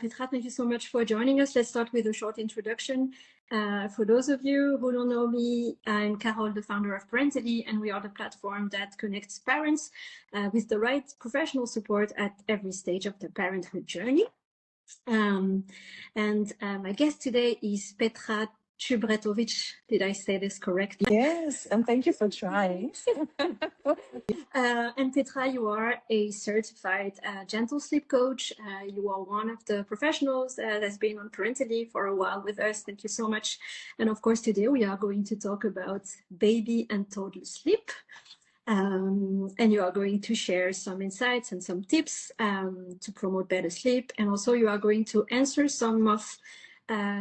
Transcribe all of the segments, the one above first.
Petra, thank you so much for joining us. Let's start with a short introduction. For those of you who don't know me, I'm Carol, the founder of Parentally, and we are the platform that connects parents with the right professional support at every stage of the parenthood journey. My guest today is Petra Čubretović. Did I say this correctly? Yes, and thank you for trying. And Petra, you are a certified gentle sleep coach. You are one of the professionals that's been on Parentally for a while with us. Thank you so much. And of course, today we are going to talk about baby and toddler sleep. And you are going to share some insights and some tips to promote better sleep. And also you are going to answer some of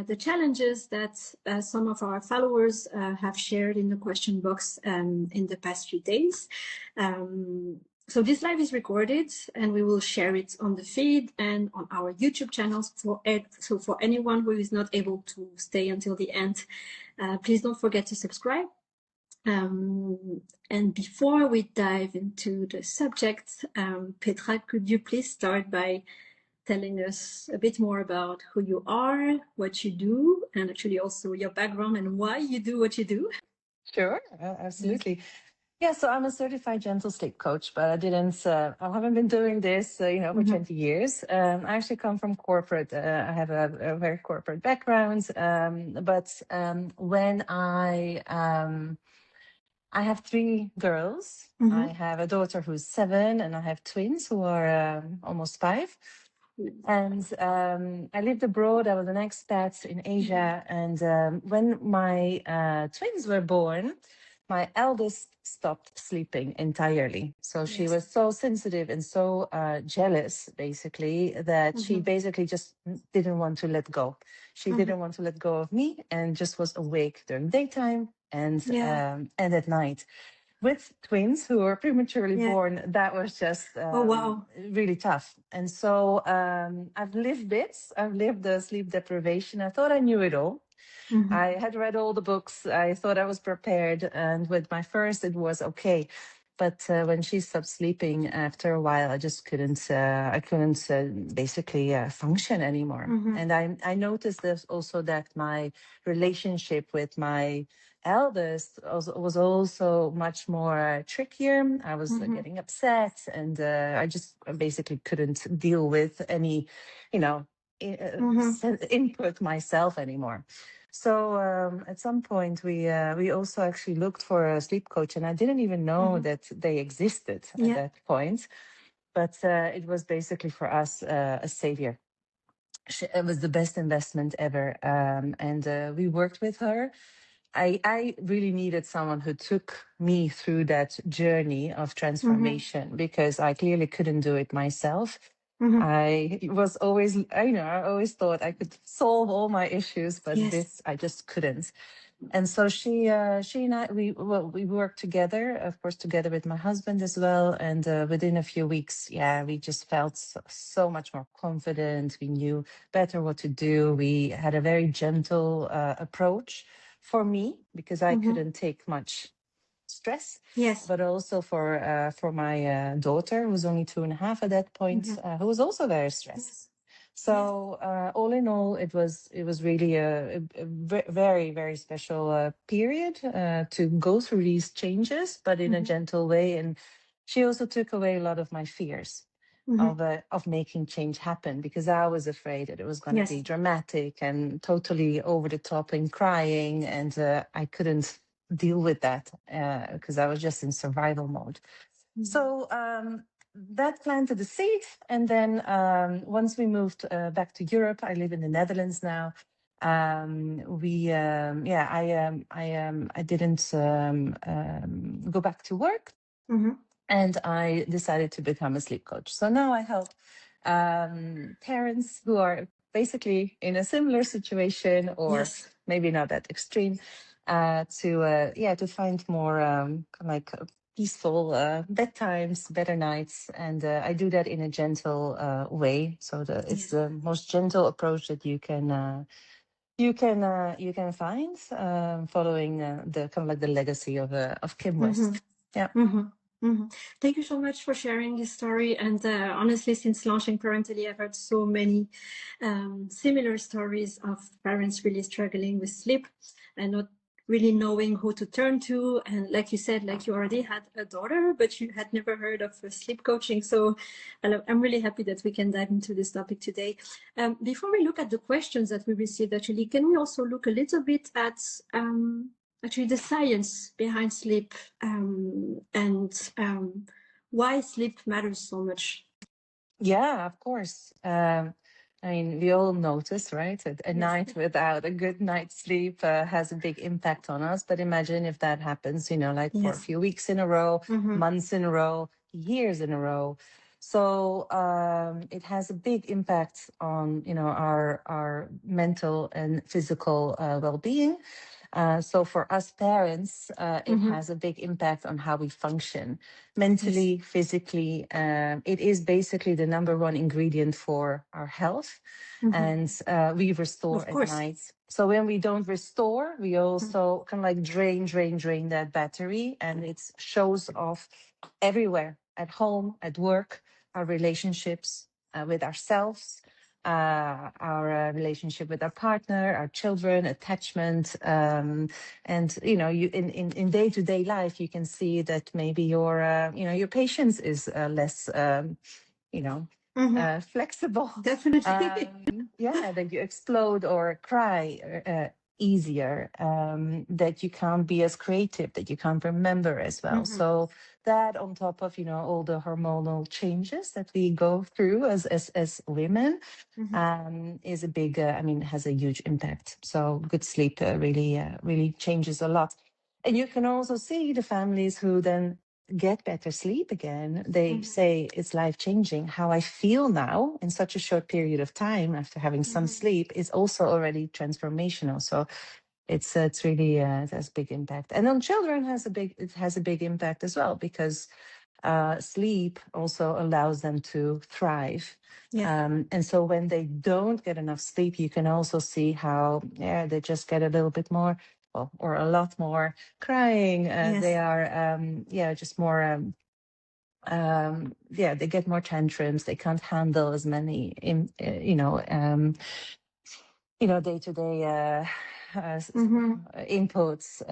the challenges that some of our followers have shared in the question box in the past few days. So this live is recorded and we will share it on the feed and on our YouTube channels. So for anyone who is not able to stay until the end, please don't forget to subscribe. And before we dive into the subject, Petra, could you please start by telling us a bit more about who you are, what you do, and actually also your background and why you do what you do? Sure, absolutely. Yeah, so I'm a certified gentle sleep coach, but I haven't been doing this, for 20 years. I actually come from corporate. I have a very corporate background. But when I have 3 girls. I have a daughter who's 7, and I have twins who are almost 5. And I lived abroad. I was an expat in Asia. And when my twins were born, my eldest stopped sleeping entirely. So she was so sensitive and so jealous, basically, that she basically just didn't want to let go. She didn't want to let go of me and just was awake during daytime and at night. With twins who were prematurely born, that was just really tough. And so I've lived bits. I've lived the sleep deprivation. I thought I knew it all. I had read all the books. I thought I was prepared. And with my first, it was okay. But when she stopped sleeping after a while, I just couldn't basically function anymore. And I noticed this also that my relationship with my eldest was also much more trickier. I was getting upset, and I just basically couldn't deal with any, input myself anymore. So at some point we also actually looked for a sleep coach, and I didn't even know that they existed at that point. But it was basically for us a savior. It was the best investment ever, and we worked with her. I really needed someone who took me through that journey of transformation because I clearly couldn't do it myself. I always thought I could solve all my issues, but this I just couldn't. And so she and I, we worked together, of course, together with my husband as well. And within a few weeks, we just felt so much more confident. We knew better what to do. We had a very gentle approach for me because I couldn't take much stress. But also for my daughter, who was only 2.5 at that point, who was also very stressed. So all in all, it was really a very, very special period to go through these changes, but in a gentle way. And she also took away a lot of my fears of making change happen, because I was afraid that it was going to be dramatic and totally over the top and crying, and I couldn't deal with that because I was just in survival mode. So that planted the seed, and then once we moved back to Europe, I live in the Netherlands now. I didn't go back to work, and I decided to become a sleep coach. So now I help parents who are basically in a similar situation, or maybe not that extreme, to find more peaceful bedtimes, better nights, and I do that in a gentle way. So it's the most gentle approach that you can find, following the kind of like the legacy of Kim West. Thank you so much for sharing this story. And honestly, since launching Parentally, I've heard so many similar stories of parents really struggling with sleep and not really knowing who to turn to. And like you said, like you already had a daughter, but you had never heard of sleep coaching. So I'm really happy that we can dive into this topic today. Before we look at the questions that we received, actually, can we also look a little bit at actually the science behind sleep and why sleep matters so much? Yeah, of course. I mean, we all notice, right? A Yes. night without a good night's sleep has a big impact on us. But imagine if that happens, like for a Yes. few weeks in a row, months in a row, years in a row. So it has a big impact on, our mental and physical well-being. So for us parents, it has a big impact on how we function mentally, physically. It is basically the number one ingredient for our health, and we restore at night. So when we don't restore, we also kind of like drain that battery, and it shows off everywhere, at home, at work, our relationships with ourselves, our relationship with our partner, our children, attachment, and you in day-to-day life, you can see that maybe your patience is less, flexible. Definitely. Yeah, that you explode or cry easier, that you can't be as creative, that you can't remember as well. So that on top of all the hormonal changes that we go through as women, is a big has a huge impact. So good sleep really changes a lot. And you can also see the families who then get better sleep again. They say it's life changing. How I feel now in such a short period of time after having some sleep is also already transformational. So it's really it has a big impact. And on children it has a big impact as well, because sleep also allows them to thrive. And so when they don't get enough sleep, you can also see how they just get a little bit more, or a lot more crying. They are just more they get more tantrums. They can't handle as many day-to-day inputs,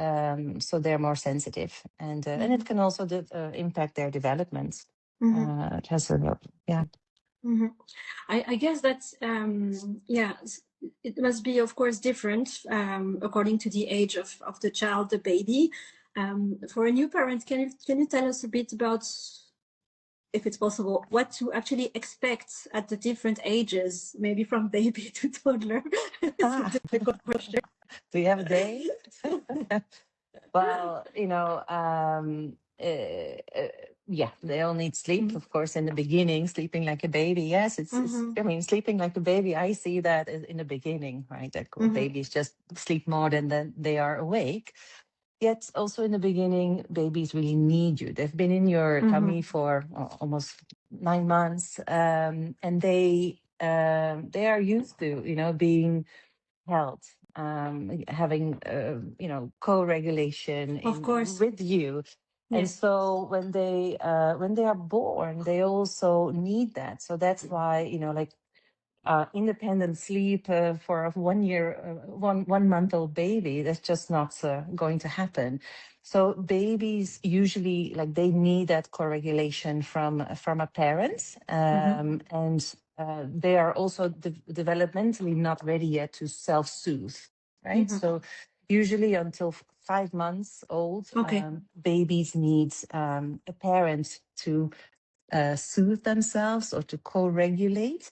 so they're more sensitive, and it can also impact their development. It has a I guess that's it must be of course different according to the age of the child, the baby. For a new parent, can you tell us a bit about, if it's possible, what to actually expect at the different ages, maybe from baby to toddler? It's a difficult question. Do you have a day? Well, they all need sleep, of course, in the beginning, sleeping like a baby. Yes, I mean, sleeping like a baby, I see that in the beginning, right? That babies just sleep more than they are awake. Yet also in the beginning, babies really need you. They've been in your tummy for almost 9 months, and they are used to, being held, having co-regulation with you. And so when they are born, they also need that. So that's why independent sleep for a 1 month old baby, that's just not going to happen. So babies usually, like, they need that co-regulation from a parent, and they are also developmentally not ready yet to self-soothe, right? So usually until 5 months old, babies need a parent to soothe themselves or to co-regulate.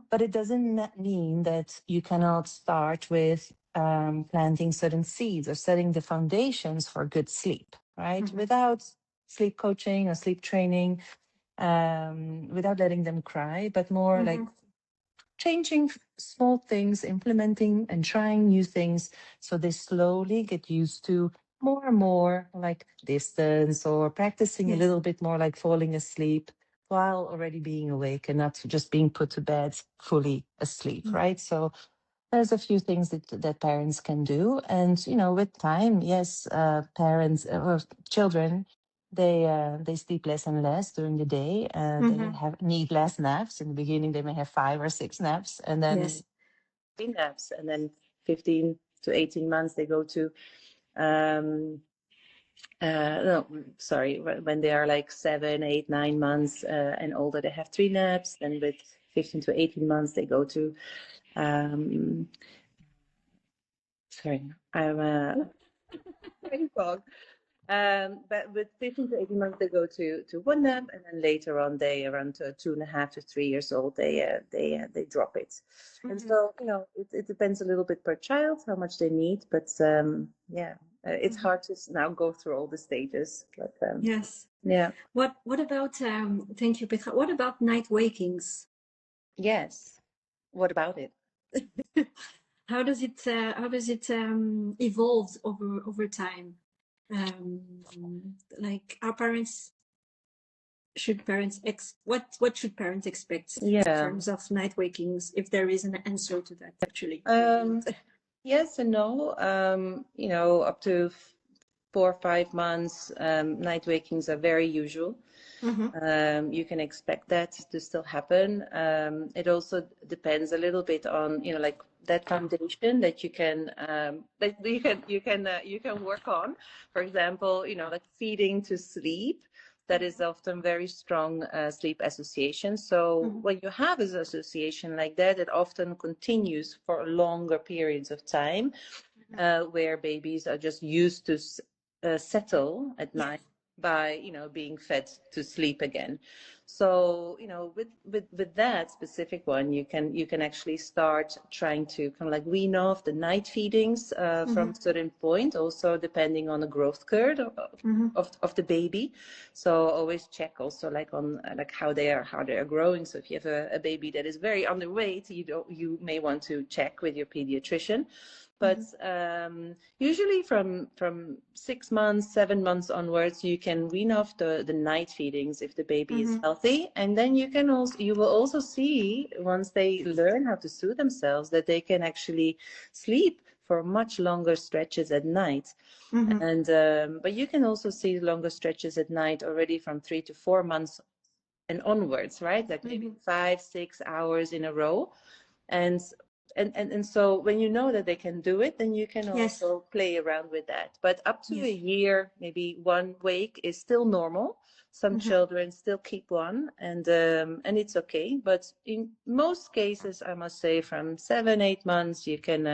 But it doesn't mean that you cannot start with planting certain seeds or setting the foundations for good sleep, right? Without sleep coaching or sleep training, without letting them cry, but more like changing small things, implementing and trying new things, so they slowly get used to more and more, like distance, or practicing a little bit more, like falling asleep while already being awake and not just being put to bed fully asleep, right? So there's a few things that parents can do. And with time, yes, parents or children, they sleep less and less during the day. They need less naps. In the beginning, they may have 5 or 6 naps, and then 3 naps, and then 15 to 18 months they go to no, sorry, when they are like 7, 8, 9 months and older, they have 3 naps. Then with 15 to 18 months, they go to sorry, I'm brain fog. But with 15 to 18 months, they go to 1 nap, and then later on, they around 2.5 to 3 years old, they drop it. And so, you know, it depends a little bit per child how much they need, but yeah, it's hard to now go through all the stages. But yes, yeah. What about? Thank you, Petra. What about night wakings? Yes. What about it? How does it evolve over time? Like our parents, what should parents expect in terms of night wakings, if there is an answer to that actually? Yes and no. You know, up to 4 or 5 months, night wakings are very usual. You can expect that to still happen. It also depends a little bit on, you know, like that foundation that you can work on. For example, you know, like feeding to sleep. That is often very strong sleep association. So when you have an association like that, it often continues for longer periods of time, where babies are just used to settle at night by, you know, being fed to sleep again. So, you know, with that specific one, you can actually start trying to kind of like wean off the night feedings from a certain point, also depending on the growth curve of the baby. So always check also like on like how they are growing. So if you have a baby that is very underweight, you may want to check with your pediatrician. But usually from 6 months, 7 months onwards, you can wean off the night feedings if the baby is healthy, and then you will also see once they learn how to soothe themselves that they can actually sleep for much longer stretches at night. And but you can also see longer stretches at night already from 3 to 4 months and onwards, right? Like maybe 5, 6 hours in a row, and so when you know that they can do it, then you can also play around with that. But up to a year, maybe 1 wake is still normal. Some children still keep one, and it's okay. But in most cases, I must say, from 7, 8 months, you can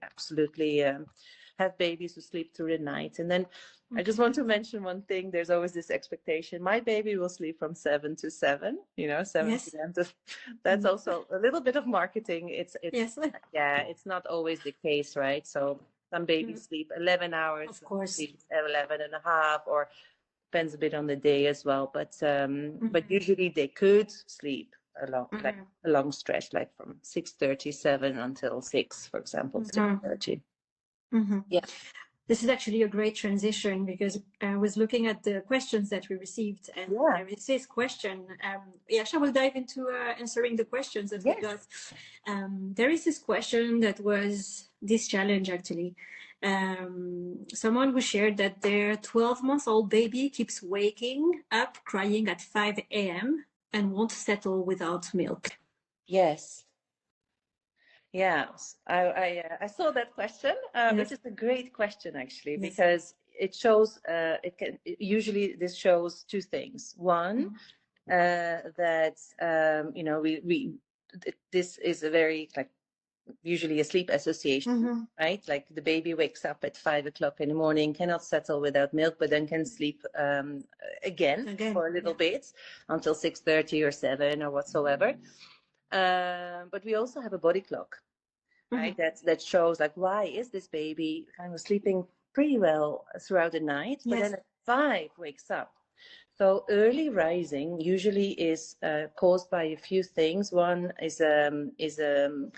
absolutely have babies who sleep through the night. And then I just want to mention one thing. There's always this expectation. My baby will sleep from 7 to 7, you know, 7 p.m. That's also a little bit of marketing. It's not always the case, right? So some babies sleep 11 hours, of course, sleep 11 and a half, or depends a bit on the day as well. But usually they could sleep like a long stretch, like from 6:37 until 6, for example, 6:30. Yeah. This is actually a great transition, because I was looking at the questions that we received, and there is this question. Shall we dive into answering the questions that we got? There is this question that was this challenge, actually. Someone who shared that their 12-month-old baby keeps waking up crying at 5 a.m. and won't settle without milk. Yes. Yeah, I saw that question, which is a great question actually, because it shows usually this shows 2 things. One, that you know, this is a very like usually a sleep association, right? Like the baby wakes up at 5 o'clock in the morning, cannot settle without milk, but then can sleep again for a little bit until 6:30 or 7 or whatsoever. But we also have a body clock, right? That shows like, why is this baby kind of sleeping pretty well throughout the night, but then at 5 wakes up. So early rising usually is caused by a few things. One is kind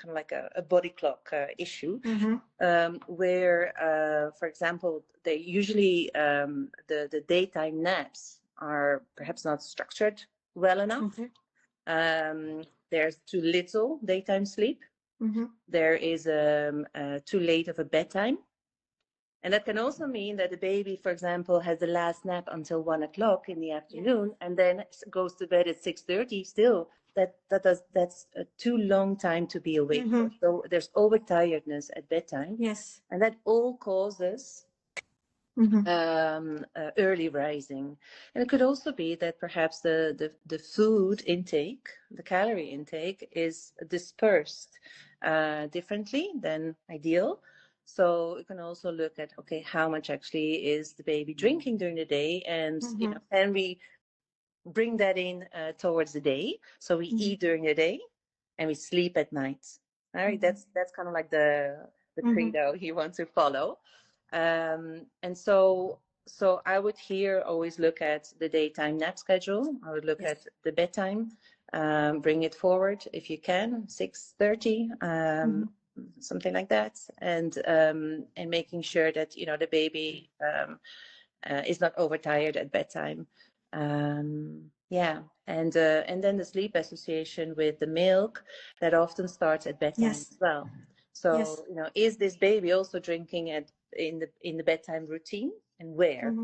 of like a body clock issue, where, for example, they usually the daytime naps are perhaps not structured well enough. There's too little daytime sleep. There is too late of a bedtime. And that can also mean that the baby, for example, has the last nap until 1 o'clock in the afternoon, and then goes to bed at 6:30 still. That's a too long time to be awake for. So there's overtiredness at bedtime. Yes. And that all causes early rising. And it could also be that perhaps the food intake, the calorie intake, is dispersed differently than ideal. So you can also look at, okay, how much actually is the baby drinking during the day, and can we bring that in towards the day? So we eat during the day and we sleep at night. All right, that's kind of like the credo you want to follow. And so I would here always look at the daytime nap schedule. I would look at the bedtime, bring it forward if you can, 6:30, something like that, and making sure that the baby is not overtired at bedtime. And then the sleep association with the milk, that often starts at bedtime as well. So is this baby also drinking in the bedtime routine, and where?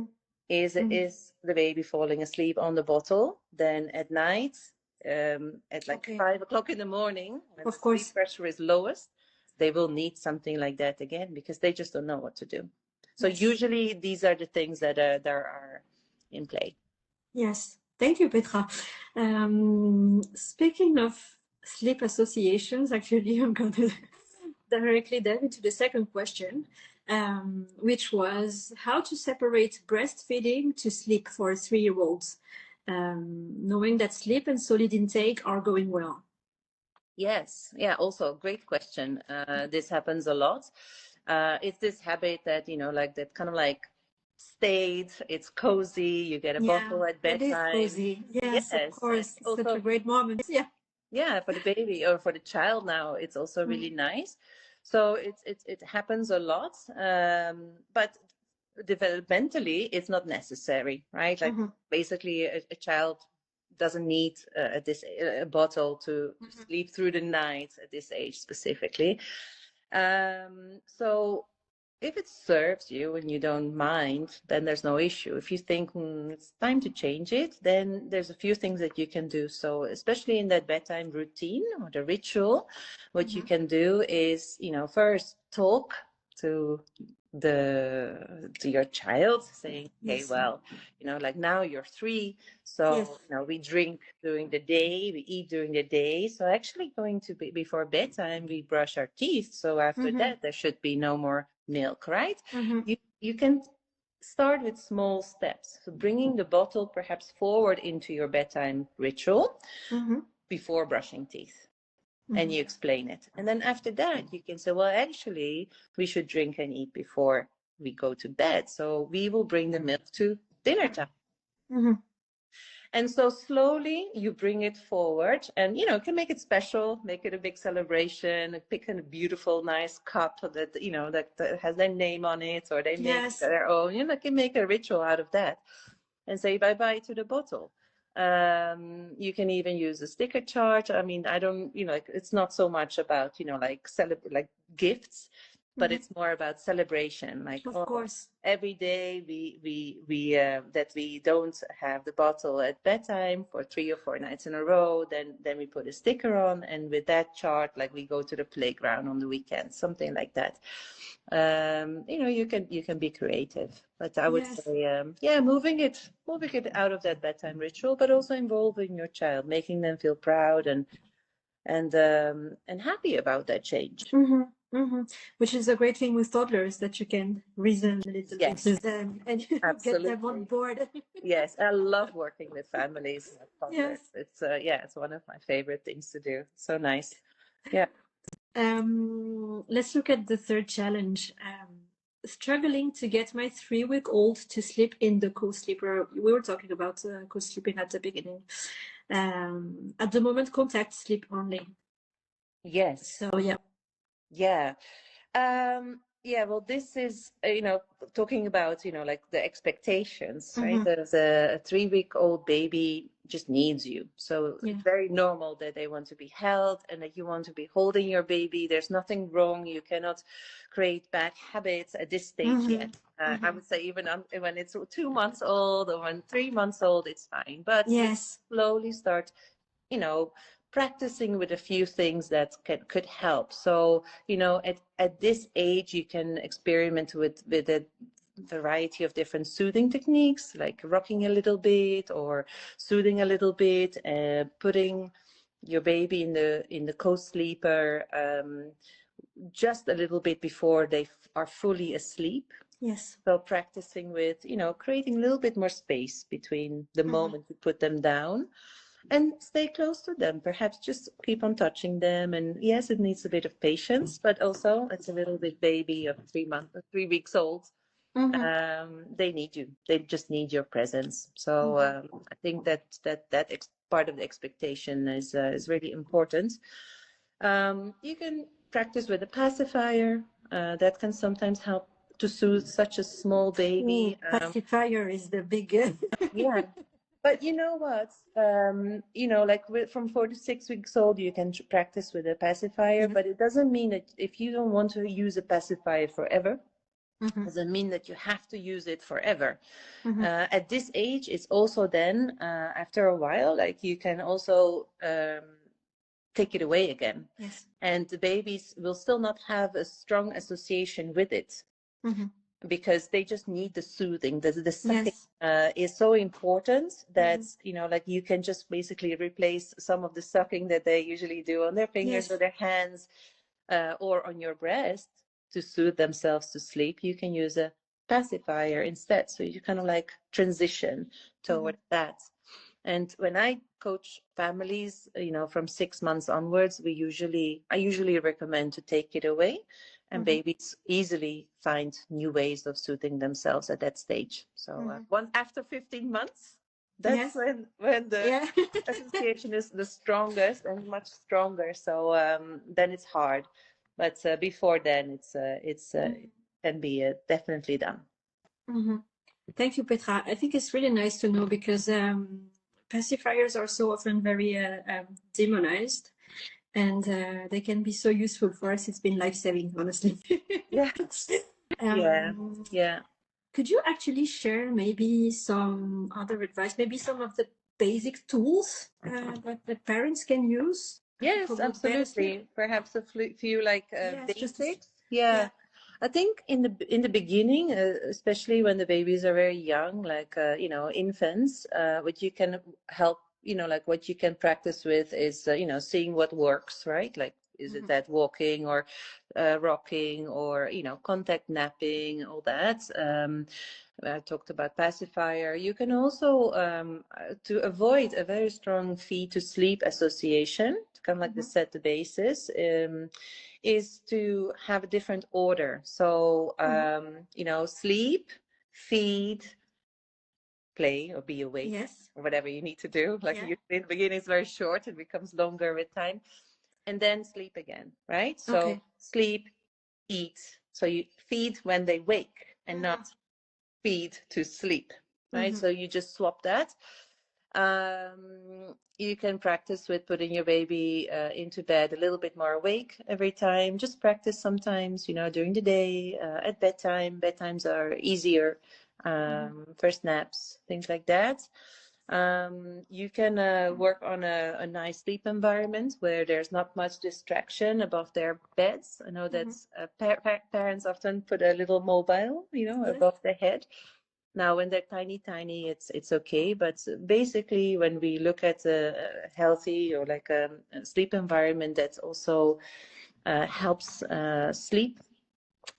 Is the baby falling asleep on the bottle? Then at night, at 5 o'clock in the morning, when the sleep pressure is lowest, they will need something like that again, because they just don't know what to do. So usually these are the things that are in play. Yes, thank you, Petra. Speaking of sleep associations, actually, I'm going to directly dive into the second question, which was how to separate breastfeeding to sleep for 3-year-olds, knowing that sleep and solid intake are going well. Yes, yeah, also great question. This happens a lot. It's this habit that, like that kind of like stayed, it's cozy, you get a bottle at bedtime. It is cozy. Yes, of course. It's also such a great moment. Yeah, for the baby or for the child now, it's also really nice. So it happens a lot, but developmentally, it's not necessary, right? Like basically, a child doesn't need a bottle to sleep through the night at this age specifically. So if it serves you and you don't mind, then there's no issue. If you think it's time to change it, then there's a few things that you can do. So especially in that bedtime routine or the ritual, what you can do is, first talk to your child, saying, okay, well, like now you're 3, so we drink during the day, we eat during the day, so actually going to be before bedtime we brush our teeth, so after that there should be no more milk, right? You can start with small steps, so bringing the bottle perhaps forward into your bedtime ritual before brushing teeth. And you explain it. And then after that, you can say, well, actually, we should drink and eat before we go to bed. So we will bring the milk to dinner time. And so slowly you bring it forward, and, you can make it special, make it a big celebration, pick a beautiful, nice cup that, that has their name on it, or they make their own, can make a ritual out of that and say bye-bye to the bottle. You can even use a sticker chart. I mean, I don't, it's not so much about, like gifts, but it's more about celebration. Like, of course, every day we that we don't have the bottle at bedtime for 3 or 4 nights in a row, then we put a sticker on, and with that chart, like, we go to the playground on the weekend, something like that. You can be creative, but I would say, moving it out of that bedtime ritual, but also involving your child, making them feel proud and happy about that change. Which is a great thing with toddlers, that you can reason a little bit with them and get them on board. Yes, I love working with families. It's one of my favorite things to do. So nice. Yeah. Let's look at the third challenge. Struggling to get my 3-week-old to sleep in the co-sleeper. We were talking about co-sleeping at the beginning. At the moment, contact sleep only. Yes. So yeah. Yeah, well, this is, talking about, like the expectations, right? There's a 3-week-old baby just needs you. So it's very normal that they want to be held and that you want to be holding your baby. There's nothing wrong. You cannot create bad habits at this stage yet. I would say even when it's 2 months old or when 3 months old, it's fine. But you slowly start, practicing with a few things that could help. So, at this age, you can experiment with a variety of different soothing techniques, like rocking a little bit or soothing a little bit, putting your baby in the co-sleeper just a little bit before they are fully asleep. Yes. So practicing with, creating a little bit more space between the moment you put them down. And stay close to them. Perhaps just keep on touching them. And yes, it needs a bit of patience, but also it's a little bit baby of 3 weeks old. They need you. They just need your presence. So I think that part of the expectation is really important. You can practice with a pacifier. That can sometimes help to soothe such a small baby. Pacifier is the big. Yeah. But you know what? Like from 4 to 6 weeks old, you can practice with a pacifier, but it doesn't mean that if you don't want to use a pacifier forever, doesn't mean that you have to use it forever. At this age, it's also then, after a while, like you can also take it away again. Yes. And the babies will still not have a strong association with it. Because they just need the soothing. The sucking is so important that, like you can just basically replace some of the sucking that they usually do on their fingers or their hands or on your breast to soothe themselves to sleep. You can use a pacifier instead. So you kind of like transition toward that. And when I coach families, from 6 months onwards, I usually recommend to take it away. And babies easily find new ways of soothing themselves at that stage. So after 15 months, that's when the association is the strongest and much stronger. So then it's hard, but before then, it's can be definitely done. Thank you, Petra. I think it's really nice to know because pacifiers are so often very demonized. And they can be so useful for us. It's been life-saving, honestly. Yeah. Could you actually share maybe some other advice, maybe some of the basic tools that parents can use? Yes, absolutely. Perhaps a few basics. Yeah. I think in the beginning, especially when the babies are very young, like infants, what you can help, like what you can practice with is seeing what works, right? Like is it that walking or rocking or contact napping, all that. I talked about pacifier. You can also to avoid a very strong feed to sleep association, kind of like to set the basis, is to have a different order. So sleep, feed, play or be awake, or whatever you need to do. Like in the beginning, it's very short; it becomes longer with time, and then sleep again. Right? So sleep, eat. So you feed when they wake, and not feed to sleep. Right? So you just swap that. You can practice with putting your baby into bed a little bit more awake every time. Just practice sometimes, during the day, at bedtime. Bedtimes are easier. First naps, things like that. You can work on a nice sleep environment where there's not much distraction above their beds. I know that parents often put a little mobile, above their head. Now, when they're tiny, it's okay. But basically, when we look at a healthy or like a sleep environment that also helps sleep,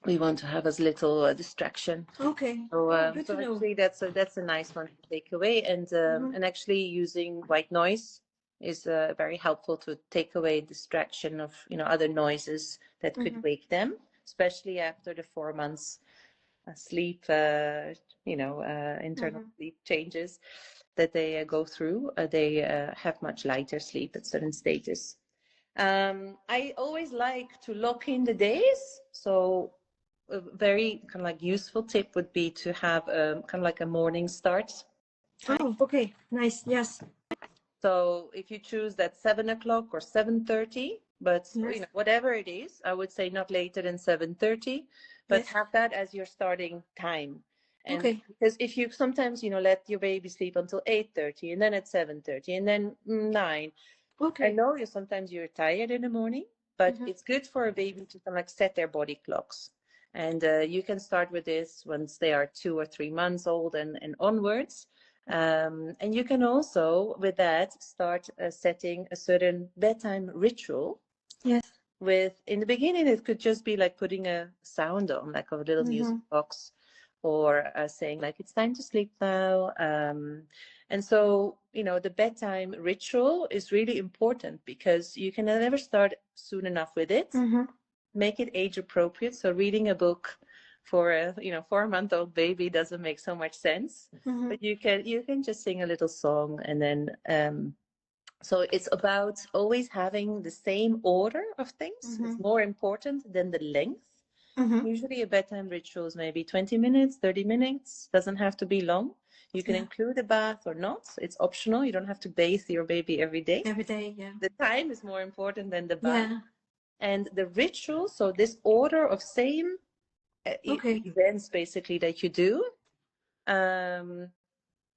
we want to have as little distraction. Okay. So actually, that's a nice one to take away. And actually, using white noise is very helpful to take away distraction of other noises that could wake them, especially after the 4 months sleep, internal sleep changes that they go through. They have much lighter sleep at certain stages. I always like to lock in the days. So a very kind of like useful tip would be to have kind of like a morning start time. Oh, okay, nice. Yes. So if you choose that 7 o'clock or 7:30, but Yes. whatever it is, I would say not later than 7:30, but Yes. have that as your starting time. And Okay. because if you sometimes let your baby sleep until 8:30 and then at 7:30 and then 9. I Okay. know sometimes you're tired in the morning, but Mhm. it's good for a baby to kind of like set their body clocks. And you can start with this once they are 2 or 3 months old and onwards. And you can also, with that, start setting a certain bedtime ritual. Yes. In the beginning, it could just be like putting a sound on, like a little music box, or saying like, it's time to sleep now. And so, the bedtime ritual is really important because you can never start soon enough with it. Make it age appropriate. So reading a book for a 4-month-old baby doesn't make so much sense. But you can just sing a little song, and then so it's about always having the same order of things. It's more important than the length. Usually a bedtime ritual is maybe 20 minutes, 30 minutes. Doesn't have to be long. You can include a bath or not. It's optional. You don't have to bathe your baby every day. Every day, yeah. The time is more important than the bath. Yeah. And the ritual, so this order of same events basically that you do,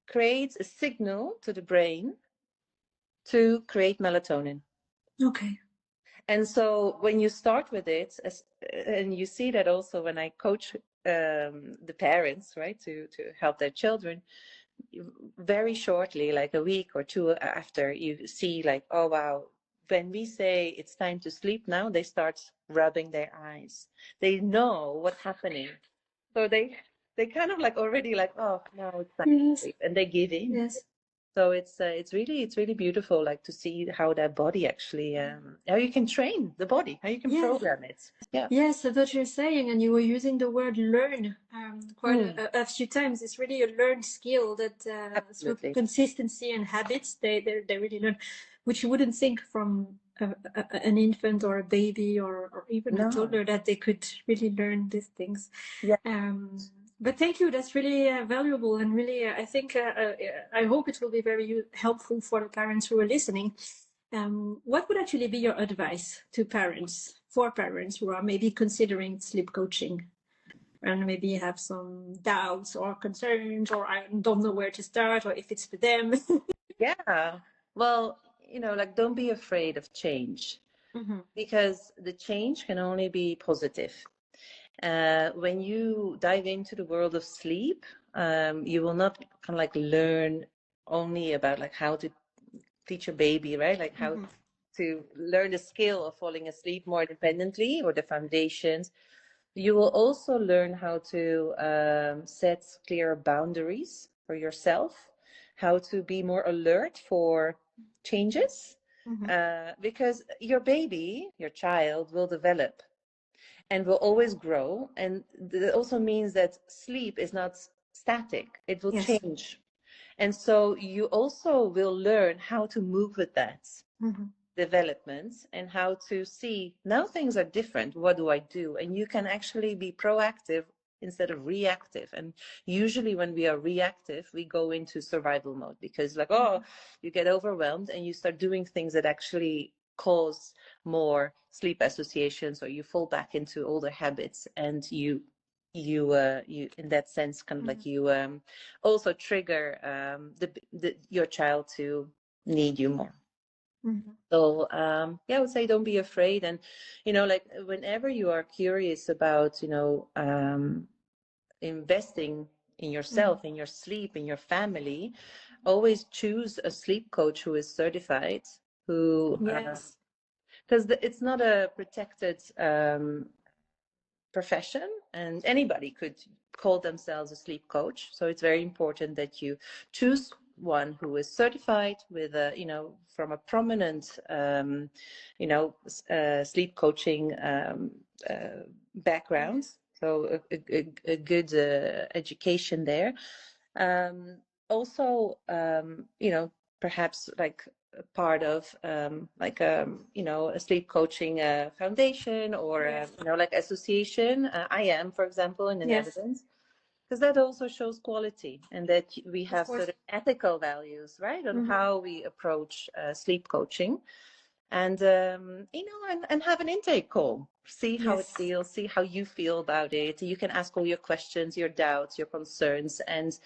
creates a signal to the brain to create melatonin. Okay. And so when you start with it, and you see that also when I coach the parents, right, to help their children, very shortly, like a week or two after, you see like, oh, wow, when we say it's time to sleep now, they start rubbing their eyes. They know what's happening. So they kind of like already like, oh, now it's time to sleep, and they give in. Yes. So it's really beautiful, like to see how that body actually, how you can train the body, how you can program it. Yeah. Yes, that's what you're saying, and you were using the word learn quite a few times. It's really a learned skill that through consistency and habits, they really learn, which you wouldn't think from an infant or a baby or even a toddler that they could really learn these things. Yeah. But thank you. That's really valuable, and really, I think I hope it will be very helpful for the parents who are listening. What would actually be your advice to parents, for parents who are maybe considering sleep coaching and maybe have some doubts or concerns, or I don't know where to start, or if it's for them? Yeah. Well, like don't be afraid of change, because the change can only be positive. When you dive into the world of sleep, you will not kind of like learn only about like how to teach a baby, right? Like how to learn the skill of falling asleep more independently, or the foundations. You will also learn how to set clear boundaries for yourself, how to be more alert for changes, because your baby, your child, will develop and will always grow. And that also means that sleep is not static, it will change. And so you also will learn how to move with that development, and how to see now things are different. What do I do? And you can actually be proactive instead of reactive. And usually when we are reactive, we go into survival mode, because like, you get overwhelmed and you start doing things that actually cause more sleep associations, or you fall back into older habits, and you in that sense kind of like you also trigger your child to need you more. So I would say don't be afraid. And like whenever you are curious about investing in yourself, in your sleep, in your family, always choose a sleep coach who is certified, who because it's not a protected profession, and anybody could call themselves a sleep coach. So it's very important that you choose one who is certified with a from a prominent sleep coaching background, so a good education there. Also perhaps like part of like you know, a sleep coaching foundation or you know, like association. I am, for example, in the Netherlands, because that also shows quality and that we have sort of ethical values, right, on how we approach sleep coaching. And you know, and have an intake call, see how it feels, see how you feel about it. You can ask all your questions, your doubts, your concerns. And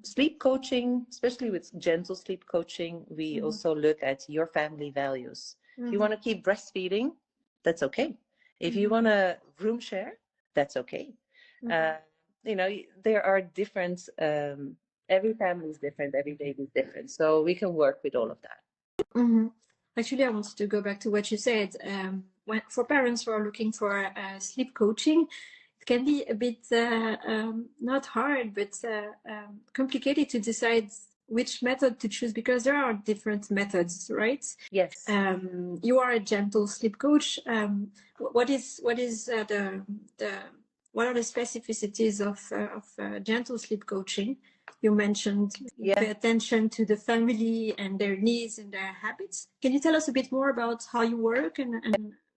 sleep coaching, especially with gentle sleep coaching, we also look at your family values. If you want to keep breastfeeding, that's okay. If you want to room share, that's okay. You know, there are different, every family is different, every baby is different, so we can work with all of that. Actually, I wanted to go back to what you said. For parents who are looking for sleep coaching, it can be a bit not hard, but complicated to decide which method to choose, because there are different methods, right? Yes. You are a gentle sleep coach. What are the specificities of gentle sleep coaching? You mentioned pay attention to the family and their needs and their habits. Can you tell us a bit more about how you work and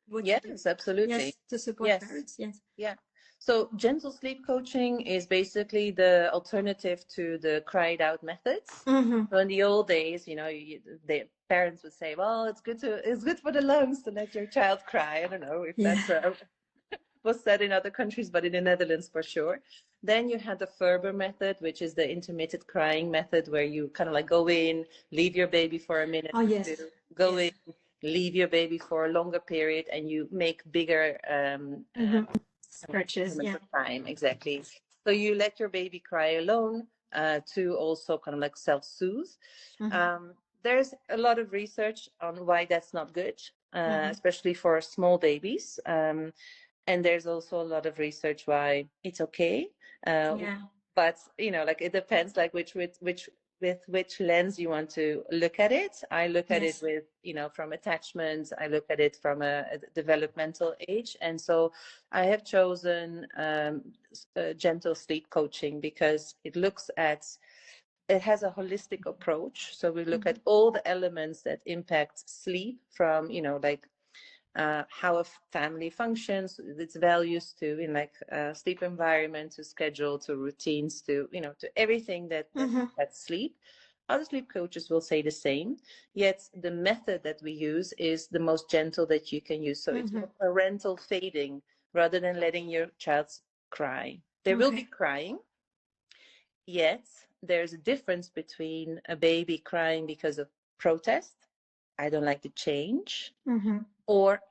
what you do? Yes, absolutely. Yes, to support parents. Yes. Yeah. So gentle sleep coaching is basically the alternative to the cried out methods. So in the old days, you know, the parents would say, well, it's good for the lungs to let your child cry. I don't know if that's was said in other countries, but in the Netherlands for sure. Then you had the Ferber method, which is the intermittent crying method, where you kind of like go in, leave your baby for a minute, go in, leave your baby for a longer period, and you make bigger stretches. Time. Exactly. So you let your baby cry alone to also kind of like self-soothe. There's a lot of research on why that's not good, especially for small babies. And there's also a lot of research why it's okay. But you know, like it depends, like with which lens you want to look at it. I look at it with, you know, from attachment. I look at it from a developmental age, and so I have chosen gentle sleep coaching because it has a holistic approach. So we look at all the elements that impact sleep, from, you know, like how a family functions, its values, to in like sleep environment, to schedule, to routines, to, you know, to everything that sleep. Other sleep coaches will say the same, yet the method that we use is the most gentle that you can use. So it's more parental fading rather than letting your child cry. There will be crying, yet there's a difference between a baby crying because of protest, I don't like the change, or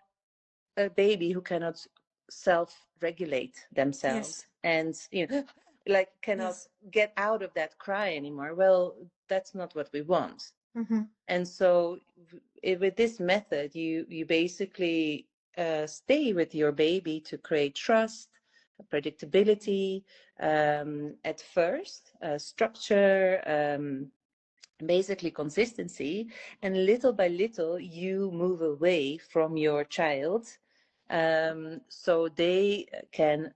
a baby who cannot self-regulate themselves and, you know, like cannot get out of that cry anymore. Well, that's not what we want. And so with this method, you basically stay with your baby to create trust, predictability, at first, structure, basically consistency, and little by little you move away from your child, so they can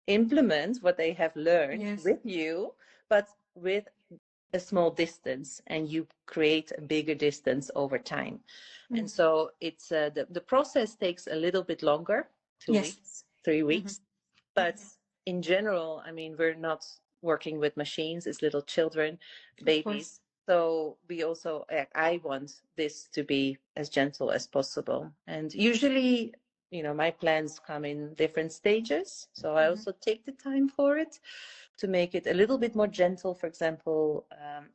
implement what they have learned with you, but with a small distance, and you create a bigger distance over time. And so it's the process takes a little bit longer, 2 weeks, 3 weeks, but in general, I mean, we're not working with machines, it's little children, babies. So we also, I want this to be as gentle as possible. And usually, you know, my plans come in different stages. So I also take the time for it to make it a little bit more gentle, for example,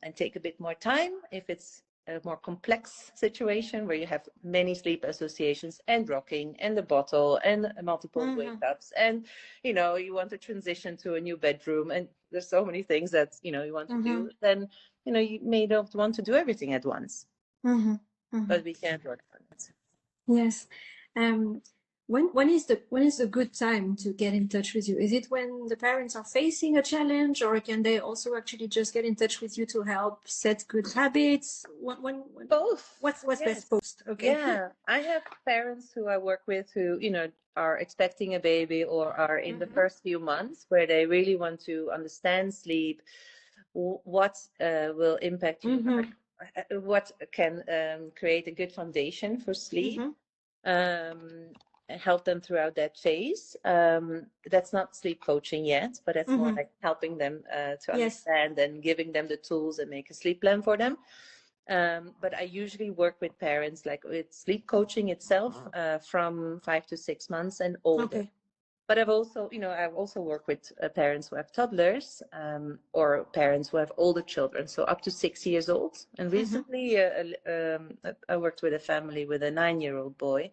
and take a bit more time if it's a more complex situation where you have many sleep associations and rocking and the bottle and multiple wake ups, and, you know, you want to transition to a new bedroom, and there's so many things that, you know, you want to do, then, you know, you may not want to do everything at once, but we can work on it. Yes. When is a good time to get in touch with you? Is it when the parents are facing a challenge, or can they also actually just get in touch with you to help set good habits? When both. What's best post? Okay. Yeah, I have parents who I work with who, you know, are expecting a baby or are in the first few months, where they really want to understand sleep, what will impact you what can create a good foundation for sleep, and help them throughout that phase. That's not sleep coaching yet, but that's more like helping them to understand and giving them the tools and make a sleep plan for them. But I usually work with parents like with sleep coaching itself from 5 to 6 months and older. Okay. But I've also worked with parents who have toddlers, or parents who have older children, so up to 6 years old. And recently, I worked with a family with a 9-year-old boy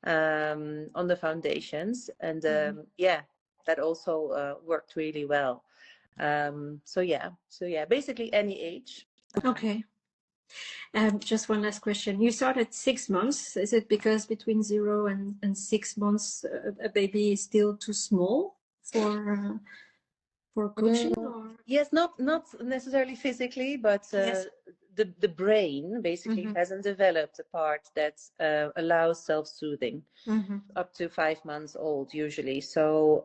on the foundations, and that also worked really well. So basically any age. Okay. Just one last question. You start at 6 months. Is it because between 0 and 6 months a baby is still too small for coaching? Or? Yes, not necessarily physically, but the brain basically hasn't developed a part that allows self-soothing up to 5 months old usually. So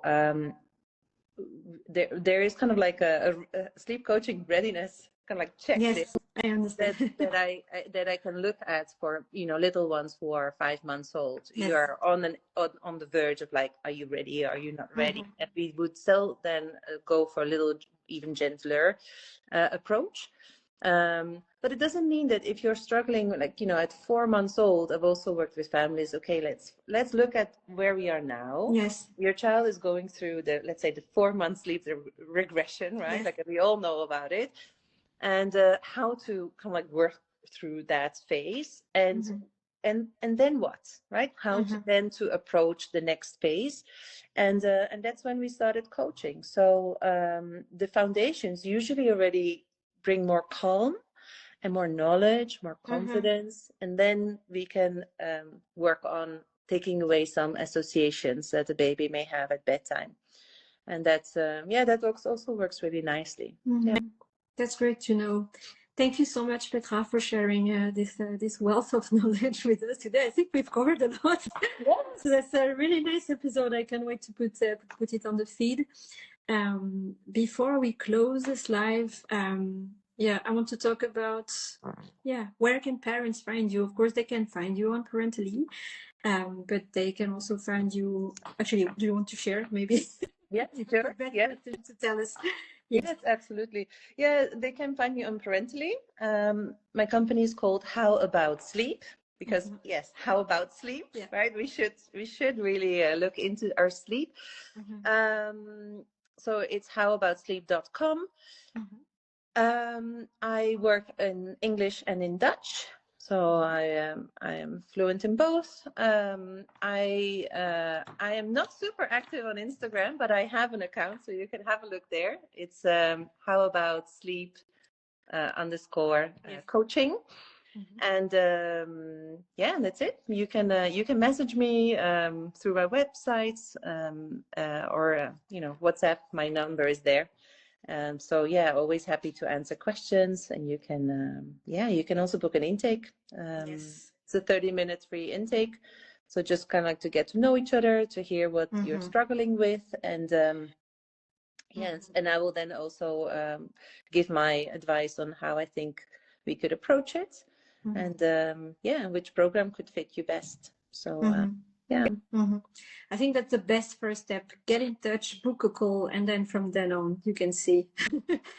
there is kind of like a sleep coaching readiness kind of like checklist. Yes, I understand. that I can look at for little ones who are 5 months old. Yes. You are on the verge of like, are you ready? Are you not ready? And we would still then go for a little even gentler approach. But it doesn't mean that if you're struggling, like at 4 months old, I've also worked with families. Okay, let's look at where we are now. Yes. Your child is going through let's say the 4 month sleep regression, right? Yes. Like we all know about it. And how to kind of like work through that phase, and then what, right? How to then to approach the next phase, and that's when we started coaching. So the foundations usually already bring more calm and more knowledge, more confidence, and then we can work on taking away some associations that the baby may have at bedtime, and that's that also works really nicely. Yeah. That's great to know. Thank you so much, Petra, for sharing this wealth of knowledge with us today. I think we've covered a lot. Yes. So that's a really nice episode. I can't wait to put it on the feed. Before we close this live, I want to talk about where can parents find you? Of course, they can find you on Parentally, but they can also find you. Actually, do you want to share? Maybe. Yes, sure. Yeah. To tell us. Yes, absolutely. Yeah, they can find me on Parentally. My company is called How About Sleep, because yes, how about sleep, right? We should really look into our sleep. So it's howaboutsleep.com. I work in English and in Dutch. So I am fluent in both. I am not super active on Instagram, but I have an account, so you can have a look there. It's how about sleep _ coaching, and and that's it. You can message me through my websites or WhatsApp. My number is there. So always happy to answer questions, and you can also book an intake. It's a 30-minute free intake, so just kind of like to get to know each other, to hear what you're struggling with, and and I will then also give my advice on how I think we could approach it, and which program could fit you best. So I think that's the best first step. Get in touch, book a call, and then from then on you can see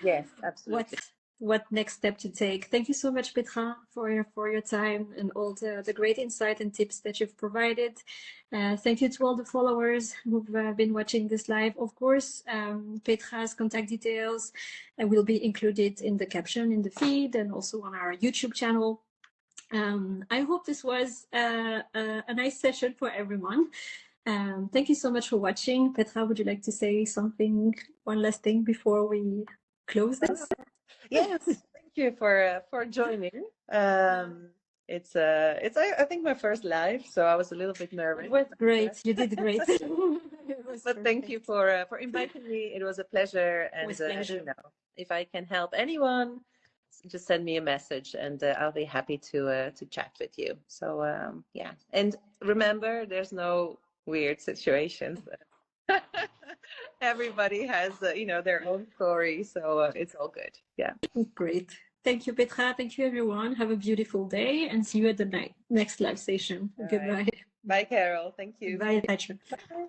yes, absolutely, what next step to take. Thank you so much, Petra, for your time and all the great insight and tips that you've provided. Thank you to all the followers who've been watching this live. Of course, Petra's contact details will be included in the caption in the feed and also on our YouTube channel. I hope this was a nice session for everyone. Thank you so much for watching. Petra, would you like to say something, one last thing before we close this? Yes, thank you for joining. It's I think my first live, so I was a little bit nervous. It was great. You did great. But thank you for inviting me. It was a pleasure, and if I can help anyone, just send me a message, and I'll be happy to chat with you. So and remember, there's no weird situations. Everybody has their own story, so it's all good. Yeah, great. Thank you, Petra. Thank you, everyone. Have a beautiful day and see you at the next live session. Goodbye. Right. Bye, Carol. Thank you. Bye, Petra. Bye.